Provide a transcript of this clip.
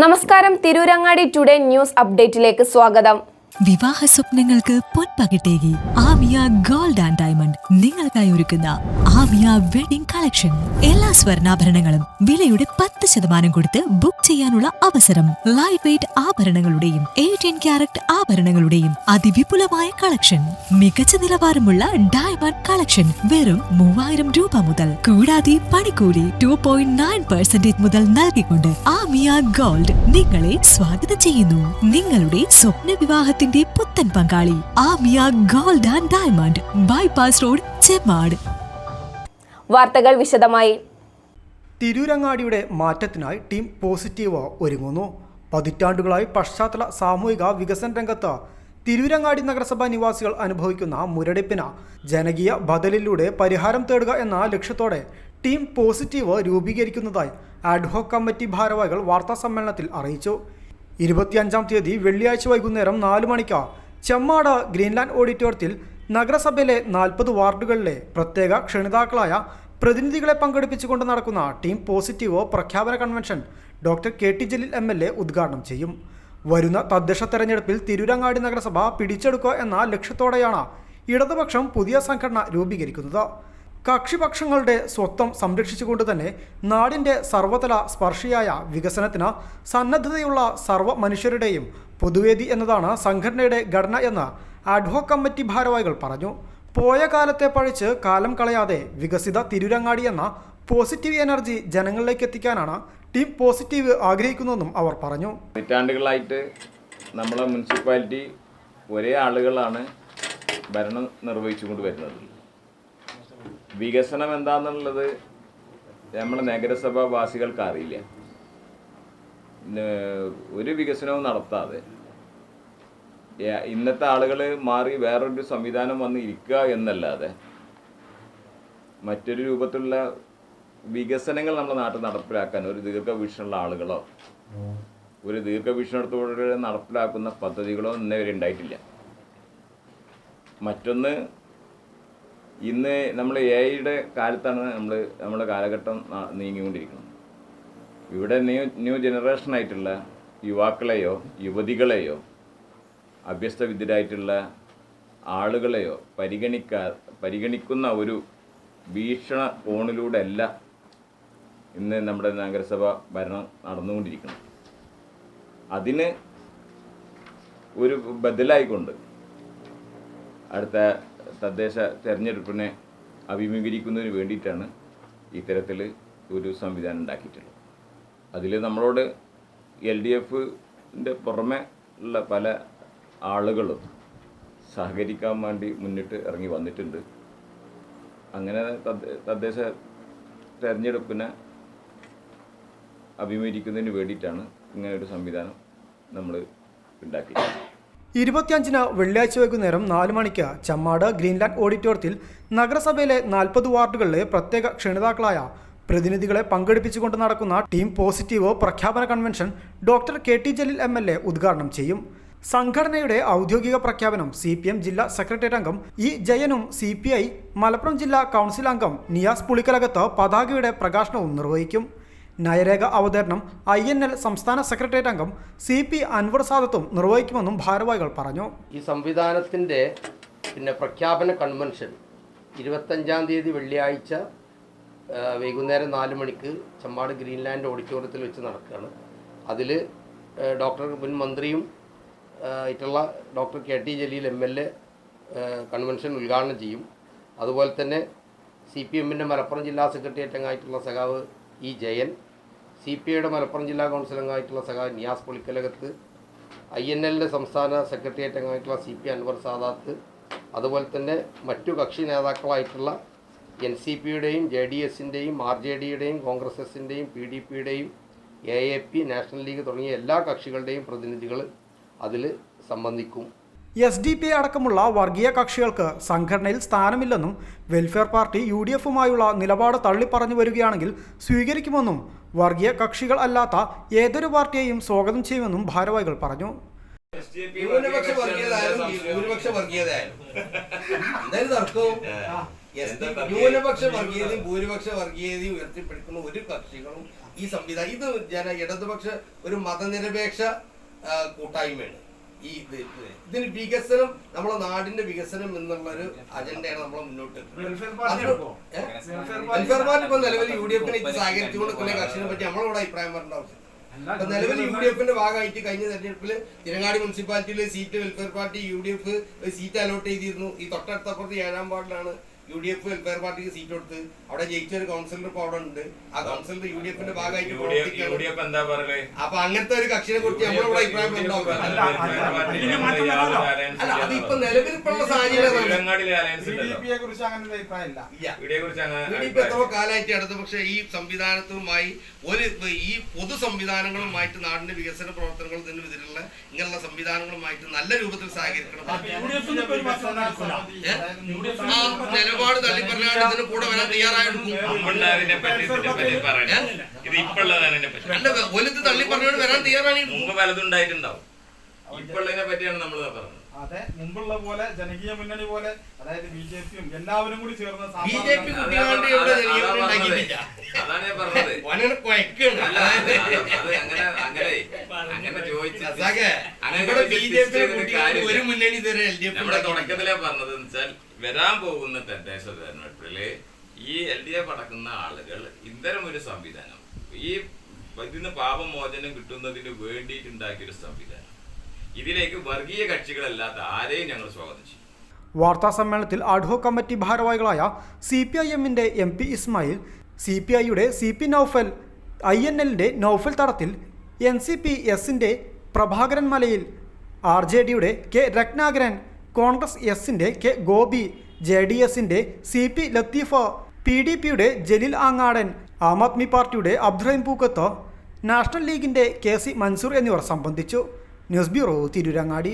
നമസ്കാരം, Tirurangadi today news അപ്ഡേറ്റിലേക്ക് സ്വാഗതം. വിവാഹ സ്വപ്നങ്ങൾക്ക് പൊൻപകിട്ടേകി ആമിയ ഗോൾഡ് ആൻഡ് ഡയമണ്ട് നിങ്ങൾക്കായി ഒരുക്കുന്ന ആമിയ വെഡിംഗ് കളക്ഷൻ. എല്ലാ സ്വർണ്ണാഭരണങ്ങളും വിലയുടെ 10% കൊടുത്ത് ബുക്ക് ചെയ്യാനുള്ള അവസരം. ലൈറ്റ് വെയ്റ്റ് ആഭരണങ്ങളുടെയും 18 ക്യാരറ്റ് ആഭരണങ്ങളുടെയും അതിവിപുലമായ കളക്ഷൻ. മികച്ച നിലവാരമുള്ള ഡയമണ്ട് കളക്ഷൻ വെറും 3000 രൂപ മുതൽ. കൂടാതെ പണിക്കൂലി 2.9% മുതൽ നൽകിക്കൊണ്ട് ആമിയ ഗോൾഡ് നിങ്ങളെ സ്വാഗതം ചെയ്യുന്നു. നിങ്ങളുടെ സ്വപ്ന വിവാഹത്തിന്റെ പുത്തൻ പങ്കാളി Amiya gold and diamond, bypass road, Chemmad. വാർത്തകൾ വിശദമായി. തിരൂരങ്ങാടിയുടെ മാറ്റത്തിനായി ടീം പോസിറ്റീവ് ഒരുങ്ങുന്നു. പതിറ്റാണ്ടുകളായി പശ്ചാത്തല സാമൂഹിക വികസന രംഗത്ത് തിരൂരങ്ങാടി നഗരസഭാ നിവാസികൾ അനുഭവിക്കുന്ന മുരടിപ്പിന് ജനകീയ ബദലിലൂടെ പരിഹാരം തേടുക എന്ന ലക്ഷ്യത്തോടെ ടീം പോസിറ്റീവ് രൂപീകരിക്കുന്നതായി ആഡ്ഹോക് കമ്മിറ്റി ഭാരവാഹികൾ വാർത്താസമ്മേളനത്തിൽ അറിയിച്ചു. 25-ാം തീയതി വെള്ളിയാഴ്ച വൈകുന്നേരം 4 മണിക്ക് ചെമ്മാട് ഗ്രീൻലാൻഡ് ഓഡിറ്റോറിയത്തിൽ നഗരസഭയിലെ 40 വാർഡുകളിലെ പ്രത്യേക ക്ഷണിതാക്കളായ പ്രതിനിധികളെ പങ്കെടുപ്പിച്ചുകൊണ്ട് നടക്കുന്ന ടീം പോസിറ്റീവ് പ്രഖ്യാപന convention doctor KT Jaleel MLA ഉദ്ഘാടനം ചെയ്യും. വരുന്ന തദ്ദേശ തെരഞ്ഞെടുപ്പിൽ തിരൂരങ്ങാടി നഗരസഭ പിടിച്ചെടുക്കുക എന്ന ലക്ഷ്യത്തോടെയാണ് ഇടതുപക്ഷം പുതിയ സംഘടന രൂപീകരിക്കുന്നത്. കക്ഷിപക്ഷങ്ങളുടെ സ്വത്വം സംരക്ഷിച്ചുകൊണ്ട് തന്നെ നാടിൻ്റെ സർവ്വതല സ്പർശിയായ വികസനത്തിന് സന്നദ്ധതയുള്ള സർവ്വ മനുഷ്യരുടെയും പൊതുവേദി എന്നതാണ് സംഘടനയുടെ ഘടന എന്ന് ആഡ്ഹോക് കമ്മിറ്റി ഭാരവാഹികൾ പറഞ്ഞു. പോയ കാലത്തെ പഴിച്ച് കാലം കളയാതെ വികസിത തിരൂരങ്ങാടി എന്ന പോസിറ്റീവ് എനർജി ജനങ്ങളിലേക്ക് എത്തിക്കാനാണ് ടീം പോസിറ്റീവ് ആഗ്രഹിക്കുന്നതെന്നും അവർ പറഞ്ഞു. നൂറ്റാണ്ടുകളായിട്ട് നമ്മളെ മുനിസിപ്പാലിറ്റി ഒരേ ആളുകളാണ് ഭരണം നിർവഹിച്ചുകൊണ്ട് വരുന്നത്. വികസനം എന്താണെന്നുള്ളത് നമ്മളെ നഗരസഭാവാസികൾക്ക് അറിയില്ല. ഒരു വികസനവും നടത്താതെ ഇന്നത്തെ ആളുകൾ മാറി വേറൊരു സംവിധാനം വന്ന് ഇരിക്കുക എന്നല്ലാതെ മറ്റൊരു രൂപത്തിലുള്ള വികസനങ്ങൾ നമ്മുടെ നാട്ടിൽ നടപ്പിലാക്കാൻ ഒരു ദീർഘവീക്ഷണമുള്ള ആളുകളോ ഒരു ദീർഘവീക്ഷണത്തോടെ നടപ്പിലാക്കുന്ന പദ്ധതികളോ ഇന്നേവരെ ഉണ്ടായിട്ടില്ല. മറ്റൊന്ന്, ഇന്ന് നമ്മൾ AI-യുടെ കാലത്താണ് നമ്മുടെ കാലഘട്ടം നീങ്ങിക്കൊണ്ടിരിക്കുന്നത്. ഇവിടെ ന്യൂ ജനറേഷനായിട്ടുള്ള യുവാക്കളെയോ യുവതികളെയോ അഭ്യസ്തവിദ്യരായിട്ടുള്ള ആളുകളെയോ പരിഗണിക്കുന്ന ഒരു വീക്ഷണ കോണിലൂടെ അല്ല ഇന്ന് നമ്മുടെ നഗരസഭ ഭരണം നടന്നുകൊണ്ടിരിക്കുന്നത്. അതിന് ഒരു ബദലായിക്കൊണ്ട് അടുത്ത തദ്ദേശ തെരഞ്ഞെടുപ്പിനെ അഭിമുഖീകരിക്കുന്നതിന് വേണ്ടിയിട്ടാണ് ഇത്തരത്തിൽ ഒരു സംവിധാനം ഉണ്ടാക്കിയിട്ടുള്ളത്. അതിൽ നമ്മളോട് LDF-ൻ്റെ പുറമെ ഉള്ള പല ആളുകളും സഹകരിക്കാൻ വേണ്ടി മുന്നിട്ട് ഇറങ്ങി വന്നിട്ടുണ്ട്. അങ്ങനെ തദ്ദേശ തെരഞ്ഞെടുപ്പിനെ അഭിമുഖീകരിക്കുന്നതിന് വേണ്ടിയിട്ടാണ് ഇങ്ങനെയൊരു സംവിധാനം നമ്മൾ ഉണ്ടാക്കിയിട്ടുള്ളത്. 25-ന് വെള്ളിയാഴ്ച വൈകുന്നേരം 4 മണിക്ക് ചെമ്മാട് ഗ്രീൻലാൻഡ് ഓഡിറ്റോറിയത്തിൽ നഗരസഭയിലെ 40 വാർഡുകളിലെ പ്രത്യേക ക്ഷണിതാക്കളായ പ്രതിനിധികളെ പങ്കെടുപ്പിച്ചുകൊണ്ട് നടക്കുന്ന ടീം പോസിറ്റീവ് പ്രഖ്യാപന convention doctor KT Jaleel MLA ഉദ്ഘാടനം ചെയ്യും. സംഘടനയുടെ ഔദ്യോഗിക പ്രഖ്യാപനം CPM ജില്ലാ സെക്രട്ടേറിയറ്റ് അംഗം E ജയനും CPI മലപ്പുറം ജില്ലാ കൗൺസിൽ അംഗം നിയാസ് പുളിക്കലകത്ത് പതാകയുടെ പ്രകാശനവും നിർവഹിക്കും. നയരേഖ അവതരണം INL സംസ്ഥാന സെക്രട്ടേറിയറ്റ് അംഗം CP അൻവർ സാദത്തും നിർവഹിക്കുമെന്നും ഭാരവാഹികൾ പറഞ്ഞു. ഈ സംവിധാനത്തിൻ്റെ പ്രഖ്യാപന കൺവെൻഷൻ 25-ാം തീയതി വെള്ളിയാഴ്ച വൈകുന്നേരം 4 മണിക്ക് ചെമ്മാട് ഗ്രീൻലാൻഡ് ഓഡിറ്റോറിയത്തിൽ വെച്ച് നടക്കുകയാണ്. അതിൽ മുൻ മന്ത്രിയും ആയിട്ടുള്ള doctor KT Jaleel MLA convention ഉദ്ഘാടനം ചെയ്യും. അതുപോലെ തന്നെ CPM-ൻ്റെ മലപ്പുറം ജില്ലാ സെക്രട്ടേറിയറ്റ് അംഗമായിട്ടുള്ള സഖാവ് E ജയൻ, CPI-യുടെ മലപ്പുറം ജില്ലാ കൗൺസിൽ അംഗമായിട്ടുള്ള സഖാവ് നിയാസ് പുളിക്കലകത്ത്, INL-ൻ്റെ സംസ്ഥാന സെക്രട്ടേറിയറ്റ് അംഗമായിട്ടുള്ള CP അൻവർ സാദാത്ത്, അതുപോലെ തന്നെ മറ്റു കക്ഷി നേതാക്കളായിട്ടുള്ള NCP-യുടെയും JDS-ൻ്റെയും RJD-യുടെയും കോൺഗ്രസ് എസിൻ്റെയും PDP-യുടെയും AAP, നാഷണൽ ലീഗ് തുടങ്ങിയ എല്ലാ കക്ഷികളുടെയും പ്രതിനിധികൾ അതിൽ സംബന്ധിക്കും. SDP അടക്കമുള്ള വർഗീയ കക്ഷികൾക്ക് സംഘടനയിൽ സ്ഥാനമില്ലെന്നും വെൽഫെയർ പാർട്ടി UDF-ഉമായുള്ള നിലപാട് തള്ളിപ്പറഞ്ഞു വരികയാണെങ്കിൽ സ്വീകരിക്കുമെന്നും വർഗീയ കക്ഷികൾ അല്ലാത്ത ഏതൊരു പാർട്ടിയെയും സ്വാഗതം ചെയ്യുമെന്നും ഭാരവാഹികൾ പറഞ്ഞു. ന്യൂനപക്ഷ വർഗീയതയും ഭൂരിപക്ഷ വർഗീയതയും ഉയർത്തിപ്പിടിക്കുന്ന ഒരു കക്ഷികളും ഈ സംവിധാനം ഇത് ഇടതുപക്ഷ ഒരു മതനിരപേക്ഷ കൂട്ടായ്മയാണ്. ഇതിന് വികസനം, നമ്മളെ നാടിന്റെ വികസനം എന്നുള്ളൊരു അജണ്ടയാണ് നമ്മളെ മുന്നോട്ട്. വെൽഫെയർ പാർട്ടി ഇപ്പൊ നിലവിൽ UDF സഹകരിച്ചുകൊണ്ട് കുറെ കക്ഷിനെ പറ്റി നമ്മളോട് അഭിപ്രായം പറയേണ്ട ആവശ്യം. നിലവിൽ UDF ഭാഗമായിട്ട് കഴിഞ്ഞ തെരഞ്ഞെടുപ്പിൽ തിരങ്ങാടി മുനിസിപ്പാലിറ്റിയിലെ seat welfare party UDF seat allot ചെയ്തിരുന്നു. ഈ തൊട്ടടുത്തപ്പുറത്ത് 7-ാം വാർഡിലാണ് UDF വെൽഫെയർ പാർട്ടിക്ക് സീറ്റ് കൊടുത്ത്. അവിടെ ജയിച്ച ഒരു കൗൺസിലർ ഇപ്പൊ അവിടെ ഉണ്ട്. ആ കൗൺസിലർ UDF ഭാഗമായിട്ട് അപ്പൊ അങ്ങനത്തെ ഒരു കക്ഷിനെ കുറിച്ച് നമ്മളോട് അഭിപ്രായം ഉണ്ടാവും. അല്ല, അതിപ്പോ നിലവിലുള്ള സാഹചര്യം എത്രയോ കാലമായിട്ട് ഇടതുപക്ഷെ ഈ സംവിധാനത്തുമായി ഈ പൊതു സംവിധാനങ്ങളുമായിട്ട് നാടിന്റെ വികസന പ്രവർത്തനങ്ങൾ ഇതിനുള്ള ഇങ്ങനെയുള്ള സംവിധാനങ്ങളുമായിട്ട് നല്ല രൂപത്തിൽ സഹകരിക്കണം. നിലപാട് തള്ളി പറഞ്ഞാൽ ഇതിന് കൂടെ വരാൻ തയ്യാറായിരുന്നു. അല്ല, ഒലിത് തള്ളി പറഞ്ഞോട് വരാൻ തയ്യാറാണ്. മുമ്പ് പലതുണ്ടായിട്ടുണ്ടാവും. ഇപ്പോഴതിനെ പറ്റിയാണ് നമ്മൾ പറഞ്ഞത്. അതെ, മുമ്പുള്ള പോലെ ജനകീയ മുന്നണി പോലെ, അതായത് BJP-യും എല്ലാവരും കൂടി ചേർന്ന് BJP അതാണ് ഞാൻ പറഞ്ഞത്. ഒരു മുന്നണി നമ്മുടെ തുടക്കത്തിലേ പറഞ്ഞത് വെച്ചാൽ വരാൻ പോകുന്ന തദ്ദേശ തെരഞ്ഞെടുപ്പില് ഈ LDF അടക്കുന്ന ആളുകൾ ഇത്തരം ഒരു സംവിധാനം, ഈ ഇതിന് പാപമോചനം കിട്ടുന്നതിന് വേണ്ടിയിട്ടുണ്ടാക്കിയൊരു സംവിധാനം, ഇതിലേക്ക് വർഗീയ കക്ഷികളല്ലാത്ത ആരെയും ഞങ്ങൾ സ്വാഗതം ചെയ്യും. വാർത്താ സമ്മേളനത്തിൽ അഡ്ഹോക് കമ്മിറ്റി ഭാരവാഹികളായ CPIM-ന്റെ MP ഇസ്മായിൽ, CPI-യുടെ CP നൌഫൽ, INL-ന്റെ നൌഫൽ തടത്തിൽ, NCP-S-ന്റെ പ്രഭാകരൻ മലയിൽ, RJD-യുടെ K രത്നാകരൻ, കോൺഗ്രസ് S-ന്റെ K ഗോപി, JDS-ന്റെ CP ലത്തീഫ, PDP-യുടെ ജലീൽ ആങ്ങാടൻ, ആം ആദ്മി പാർട്ടിയുടെ അബ്ദുറഹീം പൂക്കത്ത്, നാഷണൽ ലീഗിന്റെ KC മൻസൂർ എന്നിവർ സംബന്ധിച്ചു. News bureau, Tirurangadi.